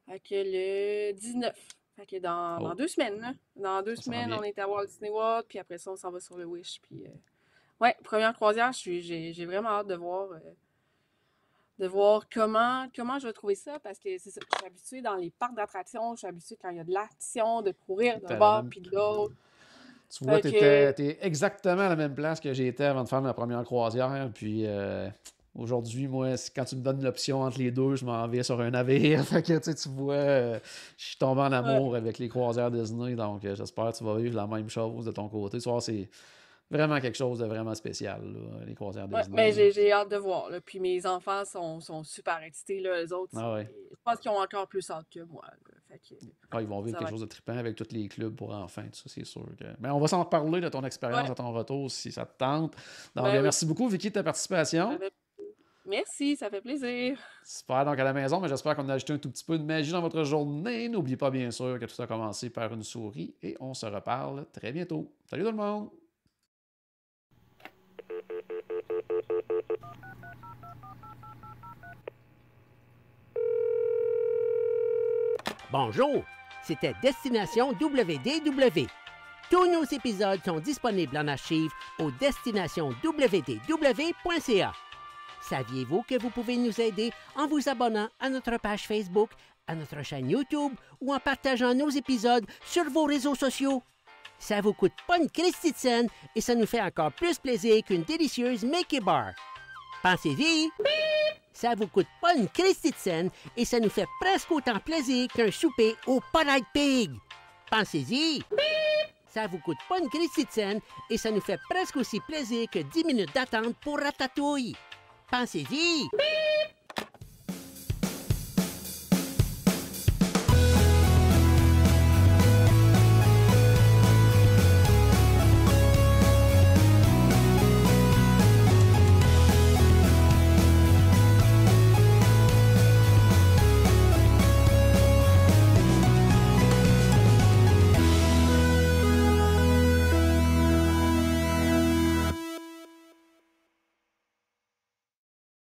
fait que le 19, fait que dans 2 semaines, là. Dans 2 semaines, on est à Walt Disney World, puis après ça, on s'en va sur le Wish, puis ouais, première croisière, j'ai vraiment hâte de voir comment je vais trouver ça, parce que c'est ça, je suis habituée dans les parcs d'attractions, je suis habituée quand il y a de l'action, de courir d'un bord puis de l'autre. Tu vois, t'es exactement à la même place que j'étais avant de faire ma première croisière. Puis aujourd'hui, moi, quand tu me donnes l'option entre les deux, je m'en vais sur un navire. Fait que tu vois, je suis tombé en amour avec les croisières Disney. Donc j'espère que tu vas vivre la même chose de ton côté. Tu vois, c'est vraiment quelque chose de vraiment spécial, là, les croisières Disney. Mais j'ai hâte de voir. Là. Puis mes enfants sont super excités. Là. Eux autres, je pense qu'ils ont encore plus hâte que moi. Là. Fait que, ils vont vivre quelque chose de trippant avec tous les clubs pour enfants. Tout ça, c'est sûr. Mais on va s'en reparler de ton expérience à ton retour si ça te tente. Donc, merci beaucoup, Vicky, de ta participation. Merci, ça fait plaisir. Super, donc à la maison, mais j'espère qu'on a ajouté un tout petit peu de magie dans votre journée. N'oubliez pas, bien sûr, que tout a commencé par une souris et on se reparle très bientôt. Salut tout le monde! Bonjour, c'était Destination WDW. Tous nos épisodes sont disponibles en archive au destinationwdw.ca. Saviez-vous que vous pouvez nous aider en vous abonnant à notre page Facebook, à notre chaîne YouTube ou en partageant nos épisodes sur vos réseaux sociaux? Ça vous coûte pas une Christie de scène et ça nous fait encore plus plaisir qu'une délicieuse Mickey Bar. Pensez-y! Ça vous coûte pas une Christie de scène et ça nous fait presque autant plaisir qu'un souper au Polite Pig. Pensez-y! Ça vous coûte pas une Christie de scène et ça nous fait presque aussi plaisir que 10 minutes d'attente pour Ratatouille. Pensez-y!